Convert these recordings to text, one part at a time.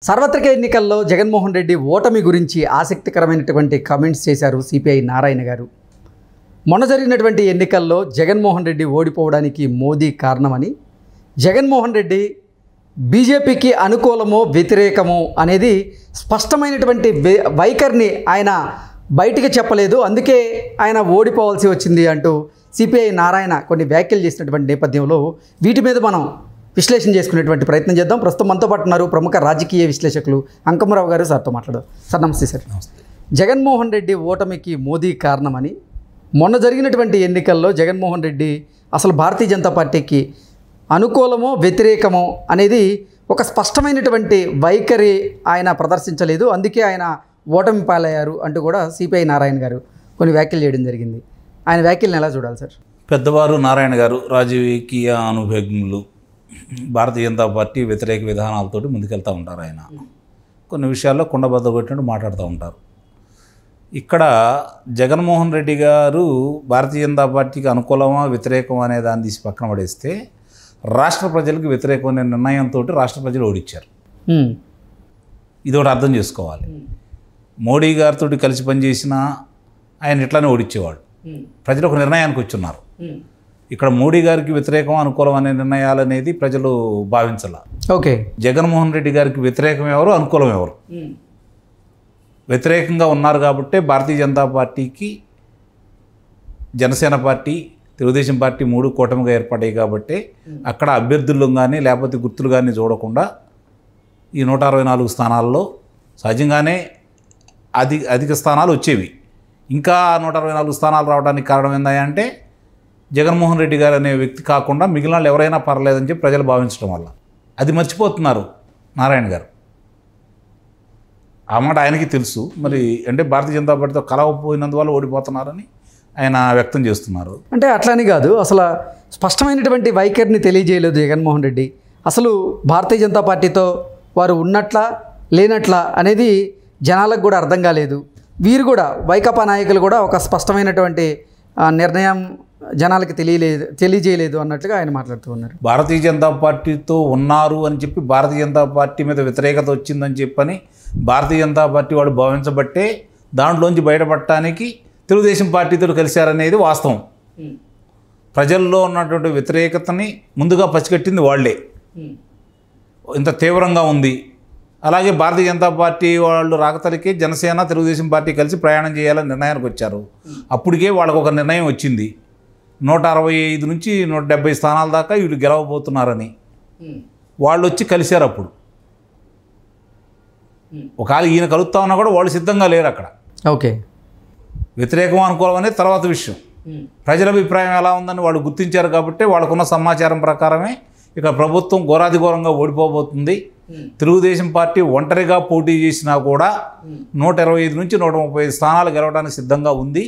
సార్వత్రిక ఎన్నికల్లో జగన్మోహన్ రెడ్డి ఓటమి గురించి ఆసక్తికరమైనటువంటి కామెంట్స్ చేశారు సిపిఐ నారాయణ గారు. మొన్న జరిగినటువంటి ఎన్నికల్లో జగన్మోహన్ రెడ్డి ఓడిపోవడానికి మోదీ కారణమని, జగన్మోహన్ రెడ్డి బీజేపీకి అనుకూలమో వ్యతిరేకమో అనేది స్పష్టమైనటువంటి వైఖరిని ఆయన బయటికి చెప్పలేదు, అందుకే ఆయన ఓడిపోవాల్సి వచ్చింది అంటూ సిపిఐ నారాయణ కొన్ని వ్యాఖ్యలు చేసినటువంటి నేపథ్యంలో వీటి మీద మనం విశ్లేషణ చేసుకునేటువంటి ప్రయత్నం చేద్దాం. ప్రస్తుతం మనతో పాటు ఉన్నారు ప్రముఖ రాజకీయ విశ్లేషకులు అంకమరావు గారు. సార్తో మాట్లాడదాం. సార్ నమస్తే. సార్, జగన్మోహన్ రెడ్డి ఓటమికి మోదీ కారణమని, మొన్న జరిగినటువంటి ఎన్నికల్లో జగన్మోహన్ రెడ్డి అసలు భారతీయ జనతా పార్టీకి అనుకూలమో వ్యతిరేకమో అనేది ఒక స్పష్టమైనటువంటి వైఖరి ఆయన ప్రదర్శించలేదు, అందుకే ఆయన ఓటమి పాలయ్యారు అంటూ కూడా సిపిఐ నారాయణ గారు కొన్ని వ్యాఖ్యలు చేయడం జరిగింది. ఆయన వ్యాఖ్యలను ఎలా చూడాలి సార్? పెద్దవారు నారాయణ గారు రాజకీయ అనుభవజ్ఞులు, భారతీయ జనతా పార్టీ వ్యతిరేక విధానాలతోటి ముందుకెళ్తూ ఉంటారు. ఆయన కొన్ని విషయాల్లో కుండబద్ద కొట్టినట్టు మాట్లాడుతూ ఉంటారు. ఇక్కడ జగన్మోహన్ రెడ్డి గారు భారతీయ జనతా పార్టీకి అనుకూలమా వ్యతిరేకమా అనే దాన్ని తీసి పక్కన పడేస్తే రాష్ట్ర ప్రజలకు వ్యతిరేకమైన నిర్ణయంతో రాష్ట్ర ప్రజలు ఓడించారు. ఇది ఒకటి అర్థం చేసుకోవాలి. మోడీ గారితో కలిసి పనిచేసినా ఆయన ఇట్లానే ఓడించేవాడు. ప్రజలు ఒక నిర్ణయానికి వచ్చున్నారు. ఇక్కడ మోడీ గారికి వ్యతిరేకం అనుకూలం అనే నిర్ణయాలు అనేది ప్రజలు భావించాల. ఓకే, జగన్మోహన్ రెడ్డి గారికి వ్యతిరేకం ఎవరు, అనుకూలం ఎవరు? వ్యతిరేకంగా ఉన్నారు కాబట్టి భారతీయ జనతా పార్టీకి జనసేన పార్టీ, తెలుగుదేశం పార్టీ మూడు కూటమిగా ఏర్పడ్డాయి కాబట్టి అక్కడ అభ్యర్థులు కానీ లేకపోతే గుర్తులు కానీ చూడకుండా ఈ 164 స్థానాల్లో సహజంగానే అధిక స్థానాలు వచ్చేవి. ఇంకా 164 స్థానాలు రావడానికి కారణం ఏంటంటే జగన్మోహన్ రెడ్డి గారు అనే వ్యక్తి కాకుండా మిగిలిన వాళ్ళు ఎవరైనా పర్లేదని చెప్పి ప్రజలు భావించడం వల్ల అది మర్చిపోతున్నారు నారాయణ గారు. ఆ మాట ఆయనకి తెలుసు. మరి అంటే భారతీయ జనతా పార్టీతో కలవపోయినందువల్ల ఓడిపోతున్నారని ఆయన వ్యక్తం చేస్తున్నారు. అంటే అట్లని కాదు, అసలు స్పష్టమైనటువంటి వైఖరిని తెలియజేయలేదు జగన్మోహన్ రెడ్డి. అసలు భారతీయ జనతా పార్టీతో వారు ఉన్నట్లా లేనట్లా అనేది జనాలకు కూడా అర్థం కాలేదు. వీరు కూడా వైకాపా నాయకులు కూడా ఒక స్పష్టమైనటువంటి నిర్ణయం జనాలకి తెలియజేయలేదు అన్నట్లుగా ఆయన మాట్లాడుతూ ఉన్నారు. భారతీయ జనతా పార్టీతో ఉన్నారు అని చెప్పి భారతీయ జనతా పార్టీ మీద వ్యతిరేకత వచ్చిందని చెప్పని భారతీయ జనతా పార్టీ వాడు భావించబట్టే దాంట్లోంచి బయటపడటానికి తెలుగుదేశం పార్టీతో కలిశారనేది వాస్తవం. ప్రజల్లో ఉన్నటువంటి వ్యతిరేకతని ముందుగా పసిగట్టింది వాళ్లే. ఇంత తీవ్రంగా ఉంది. అలాగే భారతీయ జనతా పార్టీ వాళ్ళు రాకతలికే జనసేన తెలుగుదేశం పార్టీ కలిసి ప్రయాణం చేయాలని నిర్ణయానికి వచ్చారు. అప్పటికే వాళ్ళకు ఒక నిర్ణయం వచ్చింది, 165 నుంచి 170 స్థానాల దాకా వీళ్ళు గెలవబోతున్నారని. వాళ్ళు వచ్చి కలిశారు. అప్పుడు ఒకవేళ ఈయన కలుపుతా ఉన్నా కూడా వాళ్ళు సిద్ధంగా లేరు అక్కడ. ఓకే, వ్యతిరేకం అనుకోవడం అనేది తర్వాత విషయం. ప్రజల అభిప్రాయం ఎలా ఉందని వాళ్ళు గుర్తించారు కాబట్టి వాళ్ళకున్న సమాచారం ప్రకారమే ఇక ప్రభుత్వం ఘోరాది ఘోరంగా ఓడిపోబోతుంది. తెలుగుదేశం పార్టీ ఒంటరిగా పోటీ చేసినా కూడా 125 నుంచి 135 స్థానాలు గెలవడానికి సిద్ధంగా ఉంది.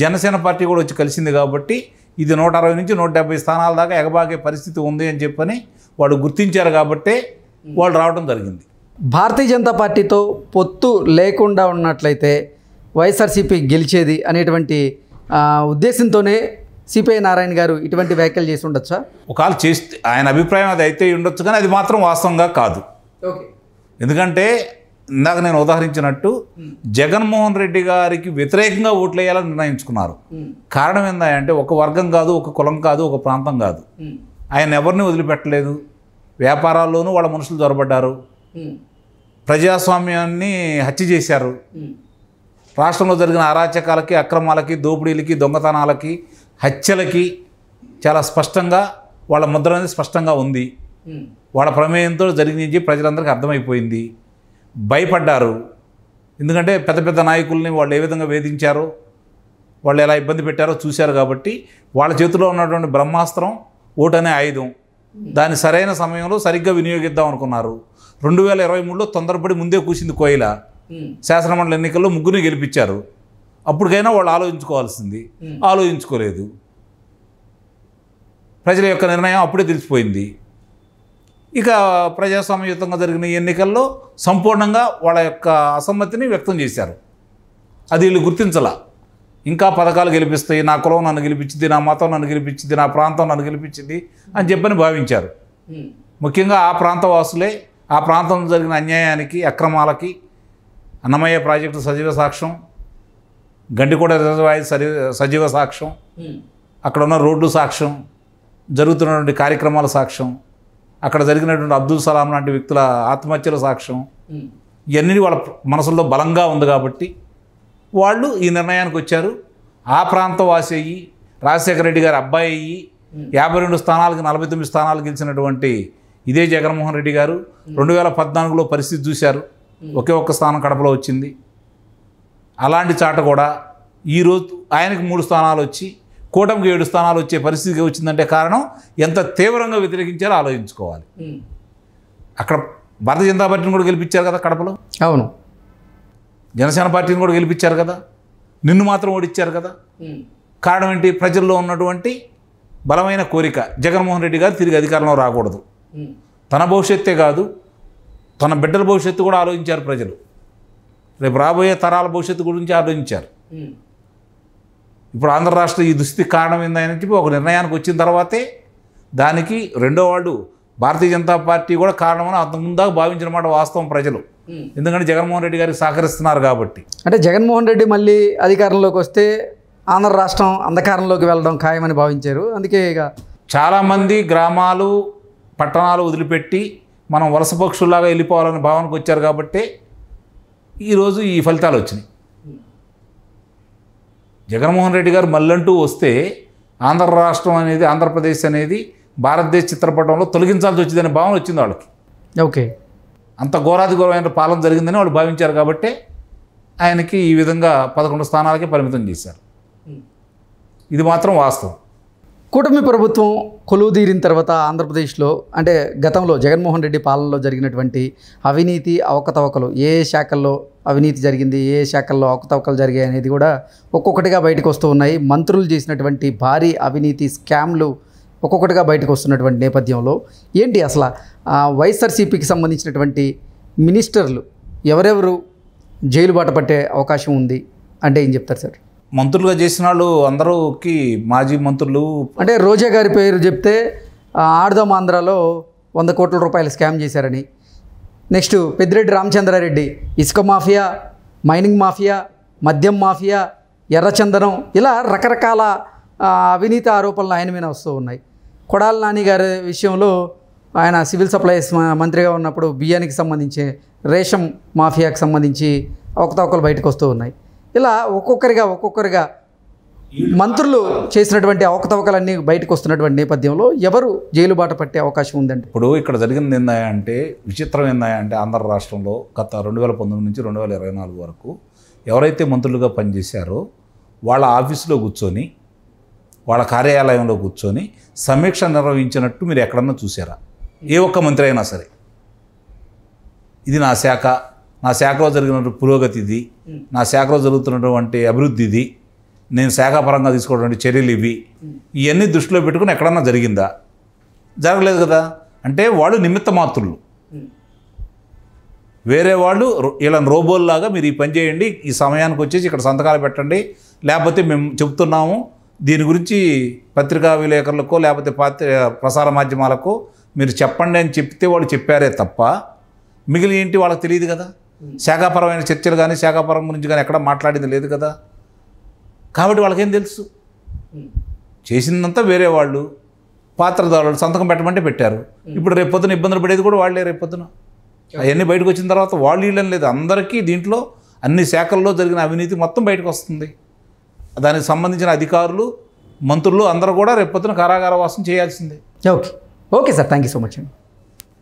జనసేన పార్టీ కూడా వచ్చి కలిసింది కాబట్టి ఇది 160 నుంచి 170 స్థానాల దాకా ఎగబాగే పరిస్థితి ఉంది అని చెప్పని వాళ్ళు గుర్తించారు కాబట్టే వాళ్ళు రావడం జరిగింది. భారతీయ జనతా పార్టీతో పొత్తు లేకుండా ఉన్నట్లయితే వైఎస్ఆర్సీపీ గెలిచేది అనేటువంటి ఉద్దేశంతోనే సిపిఐ నారాయణ గారు ఇటువంటి వ్యాఖ్యలు చేసి ఉండొచ్చా? ఒకవేళ చేస్తే ఆయన అభిప్రాయం అది అయితే ఉండొచ్చు, కానీ అది మాత్రం వాస్తవంగా కాదు. ఎందుకంటే ఇందాక నేను ఉదాహరించినట్టు జగన్మోహన్ రెడ్డి గారికి వ్యతిరేకంగా ఓట్లు వేయాలని నిర్ణయించుకున్నారు. కారణం ఏంటంటే ఒక వర్గం కాదు, ఒక కులం కాదు, ఒక ప్రాంతం కాదు. ఆయన ఎవరిని వదిలిపెట్టలేదు. వ్యాపారాల్లోనూ వాళ్ళ మనుషులు దొరబడ్డారు. ప్రజాస్వామ్యాన్ని హత్య చేశారు. రాష్ట్రంలో జరిగిన అరాచకాలకి, అక్రమాలకి, దోపిడీలకి, దొంగతనాలకి, హత్యలకి చాలా స్పష్టంగా వాళ్ళ ముద్ర అనేది స్పష్టంగా ఉంది. వాళ్ళ ప్రమేయంతో జరిగింది ప్రజలందరికీ అర్థమైపోయింది. భయపడ్డారు. ఎందుకంటే పెద్ద పెద్ద నాయకుల్ని వాళ్ళు ఏ విధంగా వేధించారో, వాళ్ళు ఎలా ఇబ్బంది పెట్టారో చూశారు. కాబట్టి వాళ్ళ చేతిలో ఉన్నటువంటి బ్రహ్మాస్త్రం ఓటు అనే ఆయుధం, దాన్ని సరైన సమయంలో సరిగ్గా వినియోగిద్దాం అనుకున్నారు. 2023లో తొందరపడి ముందే కూసింది కోయిల. శాసనమండలి ఎన్నికల్లో ముగ్గురిని గెలిపించారు. అప్పటికైనా వాళ్ళు ఆలోచించుకోవాల్సింది, ఆలోచించుకోలేదు. ప్రజల యొక్క నిర్ణయం అప్పుడే తెలిసిపోయింది. ఇక ప్రజాస్వామ్యయుతంగా జరిగిన ఎన్నికల్లో సంపూర్ణంగా వాళ్ళ యొక్క అసమ్మతిని వ్యక్తం చేశారు. అది వీళ్ళు గుర్తించాల. ఇంకా పథకాలు గెలిపిస్తాయి, నా కులం నన్ను గెలిపించింది, నా మతం నన్ను గెలిపించింది, నా ప్రాంతం నన్ను గెలిపించింది అని చెప్పని భావించారు. ముఖ్యంగా ఆ ప్రాంత వాసులే ఆ ప్రాంతంలో జరిగిన అన్యాయానికి, అక్రమాలకి అన్నమయ్య ప్రాజెక్టు సజీవ సాక్ష్యం, గండికోట రిజర్వాయర్ సజీవ సాక్ష్యం, అక్కడ ఉన్న రోడ్లు సాక్ష్యం, జరుగుతున్నటువంటి కార్యక్రమాల సాక్ష్యం, అక్కడ జరిగినటువంటి అబ్దుల్ సలాం లాంటి వ్యక్తుల ఆత్మహత్యల సాక్ష్యం, ఇవన్నీ వాళ్ళ మనసుల్లో బలంగా ఉంది కాబట్టి వాళ్ళు ఈ నిర్ణయానికి వచ్చారు. ఆ ప్రాంత వాసి అయ్యి రాజశేఖర రెడ్డి గారి అబ్బాయి అయ్యి 52 స్థానాలకి 49 స్థానాలు గెలిచినటువంటి ఇదే జగన్మోహన్ రెడ్డి గారు 2014లో పరిస్థితి చూశారు. ఒకే ఒక్క స్థానం కడపలో వచ్చింది. అలాంటి చాట కూడా ఈరోజు ఆయనకు 3 స్థానాలు వచ్చి కూటమికి 7 స్థానాలు వచ్చే పరిస్థితికి వచ్చిందంటే కారణం ఎంత తీవ్రంగా వ్యతిరేకించారో ఆలోచించుకోవాలి. అక్కడ భారతీయ జనతా పార్టీని కూడా గెలిపించారు కదా కడపలో. అవును. జనసేన పార్టీని కూడా గెలిపించారు కదా. నిన్ను మాత్రం ఓడిచ్చారు కదా. కారణం ఏంటి? ప్రజల్లో ఉన్నటువంటి బలమైన కోరిక జగన్మోహన్ రెడ్డి గారు తిరిగి అధికారంలో రాకూడదు. తన భవిష్యత్తే కాదు, తన బిడ్డల భవిష్యత్తు కూడా ఆలోచించారు ప్రజలు. రేపు రాబోయే తరాల భవిష్యత్తు గురించి ఆలోచించారు. ఇప్పుడు ఆంధ్ర రాష్ట్ర ఈ దుస్థితికి కారణం ఏందని చెప్పి ఒక నిర్ణయానికి వచ్చిన తర్వాతే దానికి రెండో వాళ్ళు భారతీయ జనతా పార్టీ కూడా కారణమని అంతకుముందాక భావించిన మాట వాస్తవం ప్రజలు. ఎందుకంటే జగన్మోహన్ రెడ్డి గారికి సహకరిస్తున్నారు కాబట్టి. అంటే జగన్మోహన్ రెడ్డి మళ్ళీ అధికారంలోకి వస్తే ఆంధ్ర రాష్ట్రం అంధకారంలోకి వెళ్ళడం ఖాయమని భావించారు. అందుకే ఇక చాలామంది గ్రామాలు పట్టణాలు వదిలిపెట్టి మనం వలస పక్షుల్లాగా వెళ్ళిపోవాలనే భావనకు వచ్చారు కాబట్టి ఈరోజు ఈ ఫలితాలు వచ్చినాయి. జగన్మోహన్ రెడ్డి గారు మళ్ళంటూ వస్తే ఆంధ్ర రాష్ట్రం అనేది, ఆంధ్రప్రదేశ్ అనేది భారతదేశ చిత్రపటంలో తొలగించాల్సి వచ్చిందనే భావన వచ్చింది వాళ్ళకి. ఓకే. అంత ఘోరాతి ఘోరమైన పాలన జరిగిందని వాళ్ళు భావించారు కాబట్టి ఆయనకి ఈ విధంగా 11 స్థానాలకే పరిమితం చేశారు. ఇది మాత్రం వాస్తవం. కూటమి ప్రభుత్వం కొలువుదీరిన తర్వాత ఆంధ్రప్రదేశ్లో అంటే గతంలో జగన్మోహన్ రెడ్డి పాలనలో జరిగినటువంటి అవినీతి అవకతవకలు, ఏ శాఖల్లో అవినీతి జరిగింది, ఏ శాఖల్లో అవకతవకలు జరిగాయి అనేది కూడా ఒక్కొక్కటిగా బయటకు వస్తూ ఉన్నాయి. మంత్రులు చేసినటువంటి భారీ అవినీతి స్కామ్లు ఒక్కొక్కటిగా బయటకు వస్తున్నటువంటి నేపథ్యంలో ఏంటి అసలు వైఎస్ఆర్సీపీకి సంబంధించినటువంటి మినిస్టర్లు ఎవరెవరు జైలు బాట పట్టే అవకాశం ఉంది అంటే ఏం చెప్తారు సార్? మంత్రులుగా చేసిన వాళ్ళు అందరూకి మాజీ మంత్రులు అంటే రోజా గారి పేరు చెప్తే ఆడదాం ఆంధ్రాలో 100 కోట్ల రూపాయలు స్కామ్ చేశారని, నెక్స్ట్ పెద్దిరెడ్డి రామచంద్రారెడ్డి ఇసుక మాఫియా, మైనింగ్ మాఫియా, మద్యం మాఫియా, ఎర్రచందనం, ఇలా రకరకాల అవినీతి ఆరోపణలు ఆయన మీద వస్తూ ఉన్నాయి. కొడాలి నాని గారి విషయంలో ఆయన సివిల్ సప్లైస్ మంత్రిగా ఉన్నప్పుడు బియ్యానికి సంబంధించి, రేషన్ మాఫియాకి సంబంధించి అవకతవకలు బయటకు వస్తూ ఉన్నాయి. ఇలా ఒక్కొక్కరిగా మంత్రులు చేసినటువంటి అవకతవకలన్నీ బయటకు వస్తున్నటువంటి నేపథ్యంలో ఎవరు జైలు బాట పట్టే అవకాశం ఉందండి? ఇప్పుడు ఇక్కడ జరిగింది ఏందంటే, విచిత్రం ఏందంటే ఆంధ్ర రాష్ట్రంలో గత 2019 నుంచి 2024 వరకు ఎవరైతే మంత్రులుగా పనిచేశారో వాళ్ళ ఆఫీసులో కూర్చొని, వాళ్ళ కార్యాలయంలో కూర్చొని సమీక్ష నిర్వహించినట్టు మీరు ఎక్కడన్నా చూసారా? ఏ ఒక్క మంత్రి అయినా సరే ఇది నా శాఖ, నా శాఖలో జరిగినటువంటి పురోగతి ఇది, నా శాఖలో జరుగుతున్నటువంటి అభివృద్ధి ఇది, నేను శాఖాపరంగా తీసుకోవటువంటి చర్యలు ఇవి, ఇవన్నీ దృష్టిలో పెట్టుకుని ఎక్కడన్నా జరిగిందా? జరగలేదు కదా. అంటే వాళ్ళు నిమిత్త మాత్రులు. వేరే వాళ్ళు వీళ్ళని రోబోల్లాగా మీరు ఈ పని చేయండి, ఈ సమయానికి వచ్చేసి ఇక్కడ సంతకాలు పెట్టండి, లేకపోతే మేము చెప్తున్నాము దీని గురించి పత్రికా విలేకరులకో లేకపోతే ప్రసార మాధ్యమాలకు మీరు చెప్పండి అని చెప్తే వాళ్ళు చెప్పారే తప్ప మిగిలిన ఏంటి వాళ్ళకి తెలియదు కదా. శాఖాపరమైన చర్చలు కానీ శాఖాపరం గురించి కానీ ఎక్కడ మాట్లాడింది లేదు కదా. కాబట్టి వాళ్ళకేం తెలుసు? చేసిందంతా వేరే వాళ్ళు, పాత్రదారులు సంతకం పెట్టమంటే పెట్టారు. ఇప్పుడు రేపొద్దున ఇబ్బందులు పడేది కూడా వాళ్ళే. రేపొద్దున అవన్నీ బయటకు వచ్చిన తర్వాత వాళ్ళు వీళ్ళని లేదు, అందరికీ దీంట్లో అన్ని శాఖల్లో జరిగిన అవినీతి మొత్తం బయటకు వస్తుంది. దానికి సంబంధించిన అధికారులు, మంత్రులు అందరూ కూడా రేపొద్దున కారాగార వాసం చేయాల్సిందే. Okay sir, thank you so much అండి.